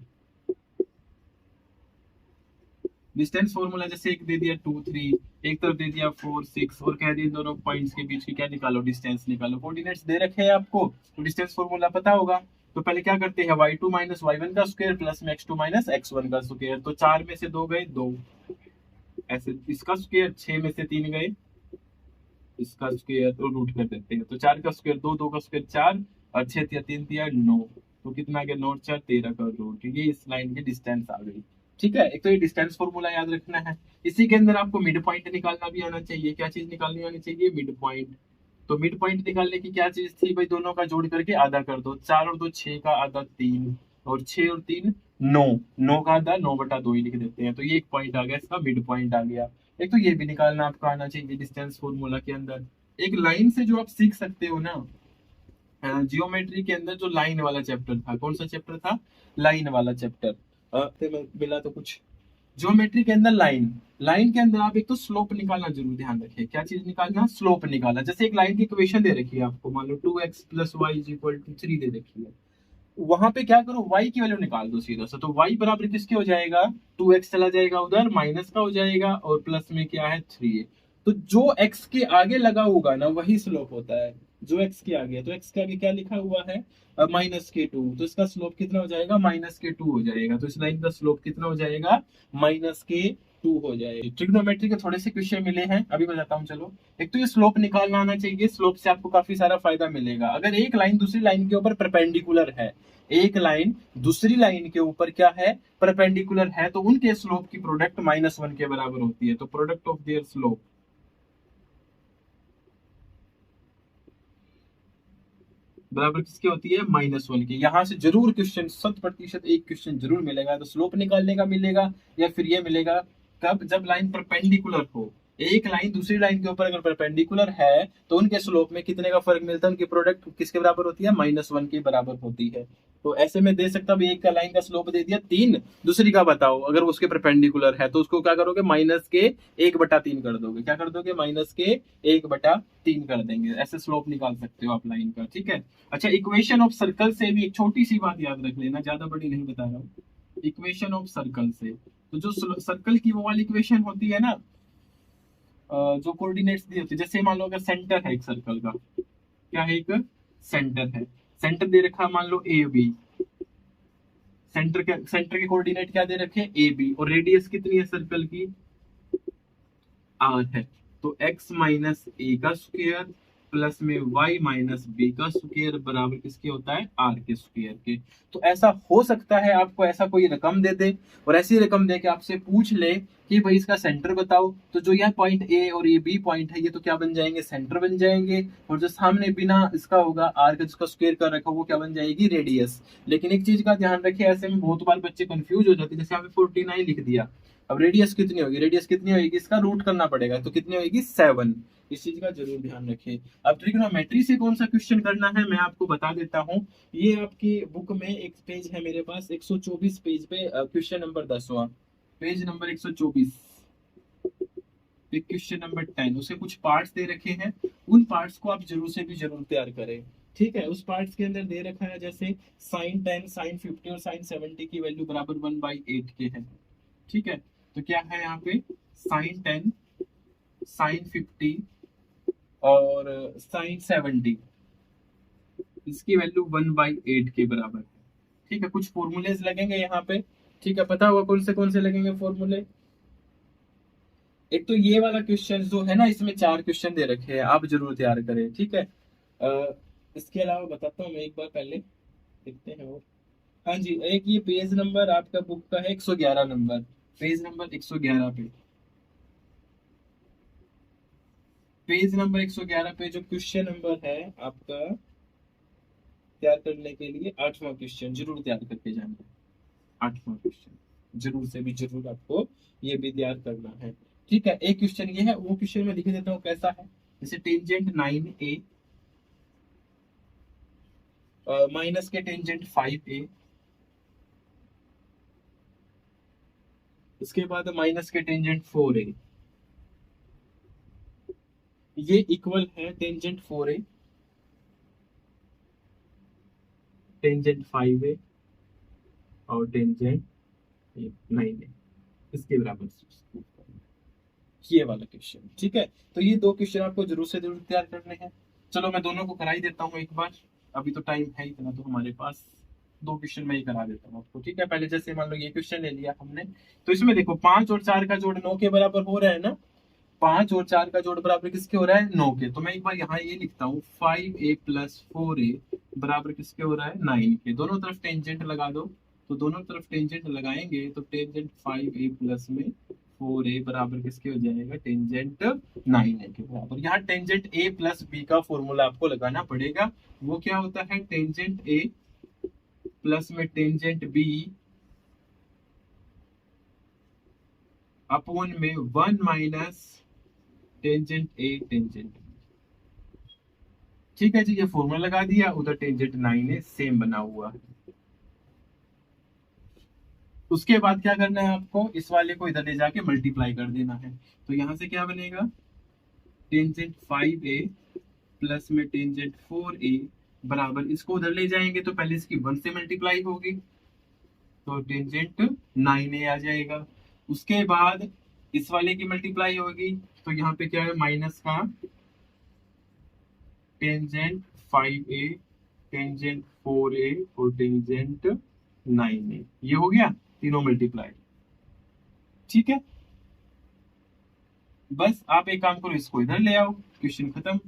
डिस्टेंस फॉर्मूला जैसे एक दे दिया 2 3, एक तरफ दे दिया 4 6, और कह दिया दोनों पॉइंट्स के बीच की क्या निकालो, डिस्टेंस निकालो। कोऑर्डिनेट्स दे रखे हैं आपको, तो डिस्टेंस फॉर्मूला पता होगा। तो पहले क्या करते हैं, y2 माइनस y1 का स्क्वायर प्लस में x2 माइनस x1 का स्क्वायर। तो 4 में से 2 गए 2, ऐसे इसका स्क्वायर, 6 में से 3 गए इसका स्क्वायर, तो रूट कर देते हैं। तो 4 का स्क्वायर 2, 2 का स्क्वायर 4, और 6 या 3 दिया 9, तो कितना आ गया 9 4 13 का रूट। ये इस लाइन की डिस्टेंस आ गई। ठीक है, एक तो ये डिस्टेंस फॉर्मूला याद रखना है। इसी के अंदर आपको मिड पॉइंट निकालना भी आना चाहिए। क्या चीज निकालनी आनी चाहिए? Mid point. तो मिड पॉइंट निकालने की क्या चीज थी भाई, दोनों का जोड़ करके आधा कर दो। 4 और 2 6 का आधा 3, और 6 और 3 9, 9 का आधा 9/2 ही लिख देते हैं। तो ये एक पॉइंट आ गया, इसका मिड पॉइंट आ गया। एक तो ये भी निकालना आपको आना चाहिए डिस्टेंस फॉर्मूला के अंदर। एक लाइन से जो आप सीख सकते हो ना, जियोमेट्री के अंदर जो लाइन वाला चैप्टर था, कौन सा चैप्टर था? लाइन वाला चैप्टर। मिला तो कुछ ज्योमेट्री के अंदर लाइन। लाइन के अंदर आप एक तो स्लोप निकालना जरूर ध्यान रखिए। क्या चीज निकालना? स्लोप निकालना। जैसे एक लाइन की इक्वेशन दे रखी है आपको, मान लो 2x plus y is equal to 3 दे रखी है। वहां पे क्या करो, y की वैल्यू निकाल दो सीधा सा। तो y बराबर किसके हो जाएगा? 2x चला जाएगा उधर, माइनस का हो जाएगा, और प्लस में क्या है 3 है। तो जो x के आगे लगा होगा ना, वही स्लोप होता है। जो x के आगे है, तो x के आगे क्या लिखा हुआ है? -k2। तो इसका स्लोप कितना हो जाएगा? -k2 हो जाएगा। तो इस लाइन का स्लोप कितना हो जाएगा? -k2 हो जाएगा। ट्रिग्नोमेट्री के थोड़े से क्वेश्चन मिले हैं, अभी बताता हूँ चलो। एक तो ये स्लोप निकालना आना चाहिए। स्लोप से आपको काफी सारा फायदा मिलेगा। अगर एक लाइन दूसरी लाइन के ऊपर परपेंडिकुलर है, एक लाइन दूसरी लाइन के ऊपर क्या है? परपेंडिकुलर है, तो उनके स्लोप की प्रोडक्ट -1 के बराबर होती है। तो प्रोडक्ट ऑफ देयर स्लोप बराबर किसकी होती है? -1 की। यहां से जरूर क्वेश्चन 100% एक क्वेश्चन जरूर मिलेगा। तो स्लोप निकालने का मिलेगा, या फिर ये मिलेगा कब? जब लाइन परपेंडिकुलर हो। एक लाइन दूसरी लाइन के ऊपर अगर परपेंडिकुलर है, तो उनके स्लोप में कितने का फर्क मिलता है? उनकी प्रोडक्ट किसके बराबर होती है? -1 के बराबर होती है। तो ऐसे में दे सकता हूँ, एक का लाइन का स्लोप दे दिया 3, दूसरी का बताओ। अगर उसके परपेंडिकुलर है तो उसको क्या करोगे? -1/3 कर दोगे। क्या कर दोगे? -1/3 कर देंगे। ऐसे स्लोप निकाल सकते हो आप लाइन का। ठीक है। अच्छा, इक्वेशन ऑफ सर्कल से भी एक छोटी सी बात याद रख लेना, ज्यादा बड़ी नहीं बता रहा हूँ। इक्वेशन ऑफ सर्कल से, तो जो सर्कल की वो वाली इक्वेशन होती है ना, जो कोऑर्डिनेट्स दी होती है। जैसे मान लो अगर सेंटर है एक सर्कल का, क्या है? एक सेंटर है। सेंटर दे रखा मान लो ए बी। सेंटर के कोऑर्डिनेट क्या दे रखे? A B. और रेडियस कितनी है सर्कल की? आर है। तो x माइनस ए का स्क्वायर प्लस में y माइनस बी का स्क्वायर बराबर किसके होता है? आर के स्क्वायर के। तो ऐसा हो सकता है आपको ऐसा कोई रकम दे दे, और ऐसी रकम दे के आपसे पूछ ले कि भाई इसका सेंटर बताओ। तो जो यह पॉइंट ए और ये बी पॉइंट है, ये तो क्या बन जाएंगे? सेंटर बन जाएंगे। और जो सामने बिना इसका होगा आर का, जिसका स्क्वायर कर रखा, वो क्या बन जाएगी? रेडियस। लेकिन एक चीज का ध्यान रखिए, ऐसे में बहुत बार बच्चे कंफ्यूज हो जाते हैं। जैसे यहाँ पे 49 लिख दिया, अब रेडियस कितनी होगी? रेडियस कितनी होगी? इसका रूट करना पड़ेगा, तो कितनी होगी? 7। इस चीज का जरूर ध्यान रखें। अब ट्रिग्नोमेट्री से कौन सा क्वेश्चन करना है मैं आपको बता देता हूँ। ये आपकी बुक में एक पेज है मेरे पास, 124 पेज पे, क्वेश्चन नंबर 10वां, पेज नंबर 124 पे क्वेश्चन नंबर 10। उसे कुछ पार्ट्स दे रखे हैं, उन पार्ट्स को आप जरूर से भी जरूर तैयार करें। ठीक है। उस पार्ट्स के अंदर दे रखा है, जैसे sin 10 sin 50 और sin 70 की वैल्यू बराबर 1/8 के है। ठीक है। तो क्या है यहाँ पे? sin 10 sin 50 और sin 70, इसकी वैल्यू 1/8 के बराबर है। ठीक है। कुछ फॉर्मूलेज लगेंगे यहाँ पे। ठीक है। पता होगा कौन से लगेंगे फॉर्मूले। एक तो ये वाला क्वेश्चन जो है ना, इसमें 4 क्वेश्चन दे रखे हैं, आप जरूर तैयार करें। ठीक है। इसके अलावा बताता हूँ मैं एक बार, पहले देखते हैं और। हाँ जी, एक ये पेज नंबर आपका बुक का है 111 नंबर, पेज नंबर 111 पे, पेज नंबर 111 पे जो क्वेश्चन नंबर है आपका, तैयार करने के लिए 8वां क्वेश्चन जरूर तैयार करके जाना है। 8वां क्वेश्चन जरूर से भी जरूर आपको ये भी तैयार करना है। ठीक है। एक क्वेश्चन ये है, वो क्वेश्चन में लिख देता हूँ कैसा है। जैसे टेंजेंट 9a माइनस के टेंजेंट 5a उसके बाद माइनस के टेंजेंट 4a, ये इक्वल है टेंजेंट 4a टेंजेंट 5a और टेंजेंट 9a, इसके बराबर ये वाला क्वेश्चन। ठीक है, तो ये दो क्वेश्चन आपको जरूर से जरूर तैयार करने हैं। चलो मैं दोनों को करा ही देता हूँ एक बार, अभी तो टाइम है इतना, तो हमारे पास दो क्वेश्चन मैं ही करा देता हूँ आपको। ठीक है, पहले जैसे मान लो ये क्वेश्चन ले लिया हमने, तो इसमें देखो 5 और 4 का जोड़ 9 के बराबर हो रहा है ना, 5 और 4 का जोड़ बराबर किसके हो रहा है, 9 के। तो मैं एक बार यहाँ ये लिखता हूँ 5a प्लस 4a बराबर किसके हो रहा है, 9 के। दोनों तरफ टेंजेंट लगा दो, तो दोनों तरफ टेंजेंट लगाएंगे तो टेंजेंट 5a प्लस में 4a बराबर किसके हो जाएगा, टेंजेंट 9a के बराबर। यहाँ टेंजेंट a प्लस b का फॉर्मूला आपको लगाना पड़ेगा। वो क्या होता है, टेंजेंट a प्लस में टेंजेंट b अपॉन में 1 माइनस टेंजेंट a टेंजेंट। ठीक है जी, ये फॉर्मूला लगा दिया, उधर टेंजेंट 9 है सेम बना हुआ है। उसके बाद क्या करना है आपको, इस वाले को इधर ले जाके मल्टीप्लाई कर देना है। तो यहां से क्या बनेगा, टेंजेंट 5a प्लस में टेंजेंट 4a बराबर, इसको उधर ले जाएंगे तो पहले इसकी 1 से मल्टीप्लाई होगी, तो टेंजेंट 9a आ जाएगा। उसके बाद इस वाले की मल्टीप्लाई होगी, तो यहाँ पे क्या है, माइनस का टेंजेंट 5a टेंजेंट 4a और टेंजेंट 9a, ये हो गया तीनों मल्टीप्लाई। ठीक है, बस आप एक काम करो, इसको इधर ले आओ, क्वेश्चन खत्म।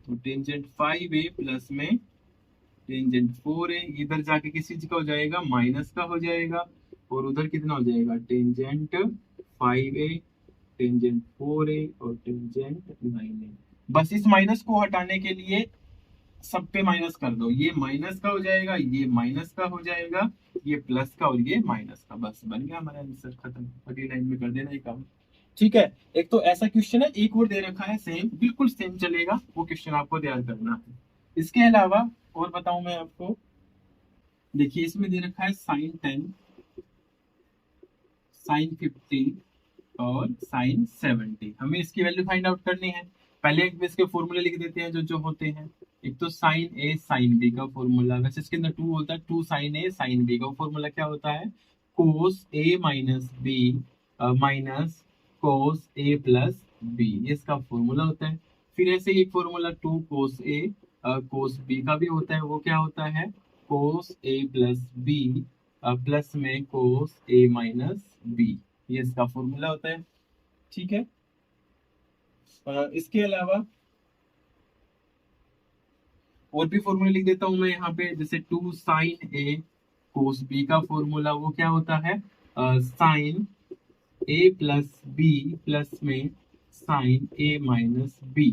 तो टेंजेंट 5a प्लस में टेंजेंट 4a इधर जाके किस चीज का हो जाएगा, माइनस का हो जाएगा, और उधर कितना हो जाएगा, टेंजेंट 5a टेंजेंट 4a और टेंजेंट 9a। बस इस माइनस को हटाने के लिए सब पे माइनस कर दो, ये माइनस का हो जाएगा, ये माइनस का हो जाएगा, ये प्लस का और ये माइनस का, बस बन गया हमारा आंसर, खत्म। अगली लाइन में कर देना ये काम। ठीक है, एक तो ऐसा क्वेश्चन है, एक और दे रखा है सेम, बिल्कुल सेम चलेगा, वो क्वेश्चन आपको तैयार करना है। इसके अलावा और बताऊं मैं आपको, देखिए इसमें दे रखा है साइन 10 साइन 50 और साइन 70, हमें इसकी वैल्यू फाइंड आउट करनी है। पहले एक इसके फॉर्मूले लिख देते हैं जो जो होते हैं। एक तो साइन ए साइन बी का फॉर्मूला, वैसे इसके अंदर 2 होता है, 2 साइन ए साइन बी का फॉर्मूला क्या होता है, कोस ए माइनस बी माइनस कोस ए प्लस बी, ये इसका फॉर्मूला होता है। फिर ऐसे ही एक फॉर्मूला 2 कोस ए कोस बी का भी होता है, वो क्या होता है, कोस ए प्लस बी प्लस में कोस ए माइनस बी, ये इसका फॉर्मूला होता है। ठीक है, इसके अलावा और भी फॉर्मूला लिख देता हूं मैं यहाँ पे, जैसे 2 साइन ए कोस बी का फॉर्मूला वो क्या होता है, साइन ए प्लस बी प्लस में साइन ए माइनस बी।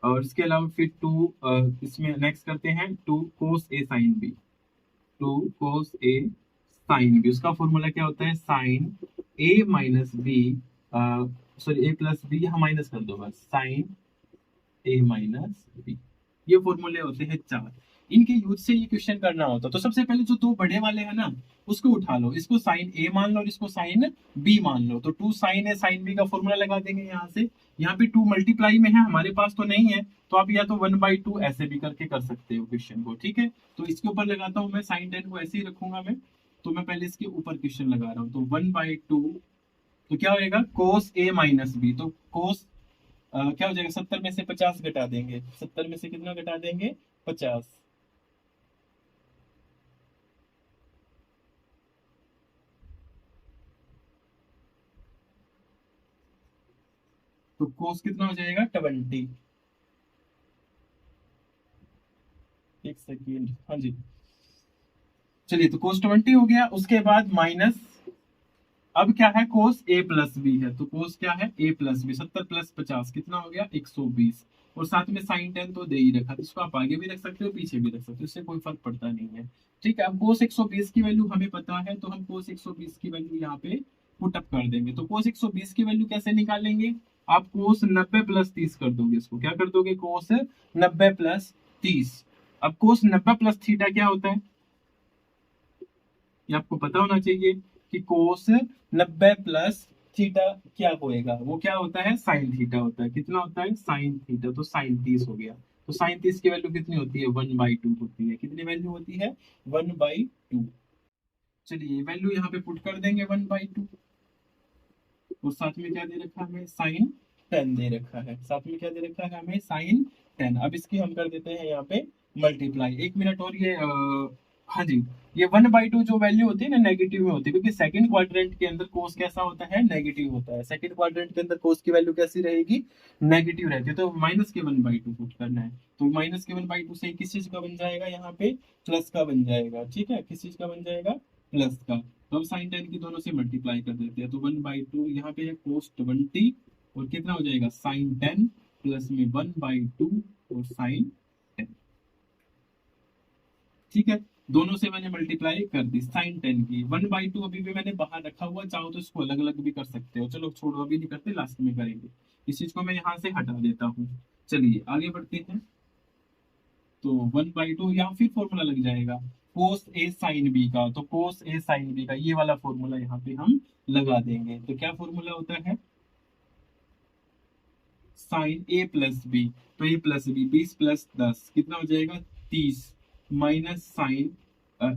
और इसके अलावा फिर 2 इसमें नेक्स्ट करते हैं 2 कोस ए साइन बी, 2 कोस ए साइन बी, उसका फॉर्मूला क्या होता है, साइन ए माइनस बी सॉरी ए प्लस बी, यहाँ माइनस कर दो बस, साइन ए माइनस बी। ये फॉर्मूले होते हैं 4, इनके यूज से ये क्वेश्चन करना होता है। तो सबसे पहले जो दो बड़े वाले हैं ना, उसको उठा लो, इसको साइन ए मान लो और इसको साइन बी मान लो। तो 2 साइन ए साइन बी का फॉर्मूला लगा देंगे यहाँ से। यहाँ पे 2 मल्टीप्लाई में है, हमारे पास तो नहीं है, तो आप या तो 1/2 ऐसे भी करके कर सकते हो क्वेश्चन को। ठीक है, तो इसके ऊपर लगाता हूँ मैं, साइन 10 को ऐसे ही रखूंगा मैं, तो मैं पहले इसके ऊपर क्वेश्चन लगा रहा हूँ। तो 1/2, तो क्या होएगा, कोस ए माइनस बी, तो कोस क्या हो जाएगा, 70 में से 50 घटा देंगे, 70 में से कितना घटा देंगे, 50। तो कोस कितना हो जाएगा, 20। एक सेकेंड, हाँ जी, चलिए तो कोस 20 हो गया। उसके बाद माइनस, अब क्या है, कोस ए प्लस बी है, तो कोस क्या है, ए प्लस बी, 70 प्लस 50 कितना हो गया, 120। और साथ में साइन 10 तो दे ही रखा, तो इसको आप आगे भी रख सकते हो पीछे भी रख सकते हो, इससे कोई फर्क पड़ता नहीं है। ठीक है, अब कोस 120 की वैल्यू हमें पता है, तो हम कोस 120 की वैल्यू यहाँ पे पुट अप कर देंगे। तो कोस 120 की वैल्यू कैसे निकालेंगे, आप कोस 90 प्लस 30 कर दोगे, इसको क्या कर दोगे, कोस 90 प्लस 30। अब कोस 90 प्लस थीटा क्या होता है, ये आपको पता होना चाहिए। कि कोस 90 प्लस थीटा क्या होएगा, वो क्या होता है साइन थीटा होता है। कितना होता है साइन थीटा, तो साइन 30 हो गया। तो साइन 30 की वैल्यू कितनी होती है 1/2 होती है। कितनी वैल्यू होती है 1/2। चलिए वैल्यू यहाँ पे पुट कर देंगे 1/2, और साथ में क्या दे रखा है हमें साइन 10 दे रखा है। साथ में क्या दे रखा है हमें साइन 10। अब इसकी हम कर देते हैं यहाँ पे मल्टीप्लाई। 1 मिनट और ये हाँ जी, ये 1/2 जो वैल्यू होती है ना नेगेटिव में होती है, क्योंकि सेकंड क्वाड्रेंट के अंदर कोस कैसा होता है नेगेटिव होता है। सेकंड क्वाड्रेंट के अंदर कोस की वैल्यू कैसी रहेगी नेगेटिव रहती है। तो माइनस के 1/2 पुट करना है। तो माइनस के 1/2 से किस चीज का बन जाएगा यहाँ पे प्लस का बन जाएगा। ठीक है, किस चीज का बन जाएगा प्लस का। तो अब साइन 10 की दोनों से मल्टीप्लाई कर देते हैं। तो 1/2 यहाँ पे है कोस 20, और कितना हो जाएगा साइन 10 प्लस में 1/2 और साइन 10। ठीक है, दोनों से मैंने मल्टीप्लाई कर दी साइन 10 की। 1/2 अभी भी मैंने बाहर रखा हुआ, चाहो तो इसको अलग अलग भी कर सकते हो। चलो छोड़ो, अभी नहीं करते, लास्ट में करेंगे। इस चीज को मैं यहाँ से हटा देता हूँ। चलिए आगे बढ़ते हैं। तो 1/2 यहाँ फिर फॉर्मूला लग जाएगा कोस ए साइन बी का। तो कोस ए साइन बी का ये वाला फॉर्मूला यहाँ पे हम लगा देंगे। तो क्या फॉर्मूला होता है साइन ए प्लस बी। तो ए प्लस बी 20 प्लस 10 कितना हो जाएगा 30 माइनस साइन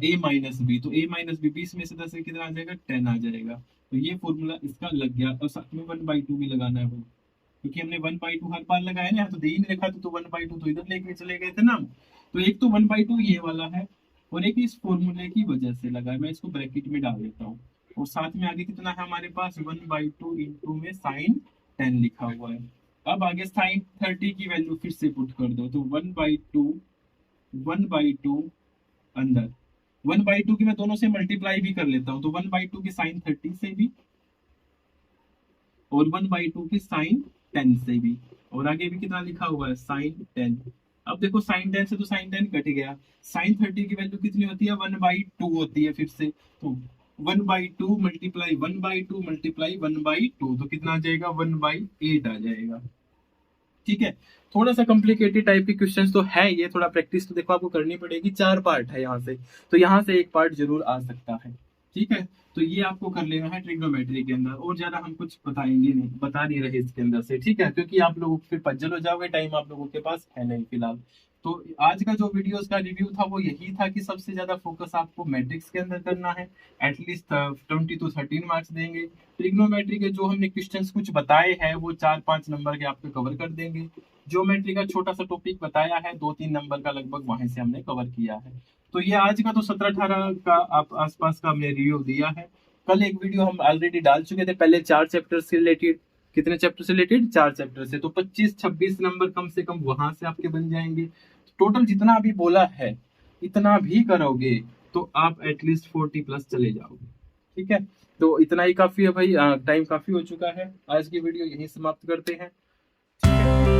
ए माइनस बी। तो ए माइनस बी 20 में से 10 कितना आ जाएगा 10 आ जाएगा। तो ये फॉर्मूला इसका लग गया। और साथ में 1/2 भी लगाना है वो, क्योंकि हमने 1/2 हर बार लगाया ना, तो दे ही नहीं रखा तो 1/2 तो इधर लेके चले गए थे ना। तो एक तो 1/2 ये वाला है, और एक इस फॉर्मूले की वजह से लगा है। मैं इसको ब्रैकेट में डाल देता हूँ। और साथ में आगे कितना है हमारे पास 1/2 इंटू में साइन 10 लिखा हुआ है। अब आगे साइन 30 की वैल्यू फिर से पुट कर दो। तो 1/2 अंदर 1/2 की मैं दोनों से मल्टीप्लाई भी कर लेता हूँ। तो 1/2 की साइन 30 से भी, और 1/2 की साइन 10 से भी, और आगे भी कितना लिखा हुआ है साइन 10। अब देखो साइन 10 से तो साइन 10 कट गया। साइन 30 की वैल्यू कितनी होती है 1/2 होती है फिर से। तो 1/2 मल्टीप्लाई 1/2 मल्टीप्लाई 1/2, तो कितना आ जाएगा 1/8 आ जाएगा। ठीक है, थोड़ा सा कॉम्प्लिकेटेड टाइप के क्वेश्चंस तो है ये, थोड़ा प्रैक्टिस तो देखो आपको करनी पड़ेगी। 4 पार्ट है यहाँ से, तो यहाँ से एक पार्ट जरूर आ सकता है। ठीक है, तो ये आपको कर लेना है ट्रिग्नोमेट्री के अंदर, और ज्यादा हम कुछ बताएंगे नहीं, बता नहीं रहे इसके अंदर से। ठीक है, क्योंकि आप लोग फिर पज्जल हो जाओगे, टाइम आप लोगों के पास है नहीं फिलहाल। तो आज का जो वीडियोस का रिव्यू था वो यही था कि सबसे ज्यादा फोकस आपको मैट्रिक्स के अंदर करना है। एटलीस्ट 20 to 13 मार्क्स देंगे। ट्रिग्नोमेट्री के जो हमने क्वेश्चंस कुछ बताए हैं वो 4-5 नंबर के आपको कवर कर देंगे। ज्योमेट्री का छोटा सा टॉपिक बताया है 2-3 नंबर का लगभग, वहां से हमने कवर किया है। तो ये आज का तो 17-18 का आप आसपास का हमने रिव्यू दिया है। कल एक वीडियो हम ऑलरेडी डाल चुके थे, पहले 4 चैप्टर से रिलेटेड। कितने चैप्टर से रिलेटेड 4 चैप्टर से, तो 25-26 नंबर कम से कम वहां से आपके बन जाएंगे। टोटल जितना अभी बोला है इतना भी करोगे तो आप एटलीस्ट 40 प्लस चले जाओगे। ठीक है, तो इतना ही काफी है भाई, टाइम काफी हो चुका है। आज की वीडियो यही समाप्त करते हैं। ठीक है।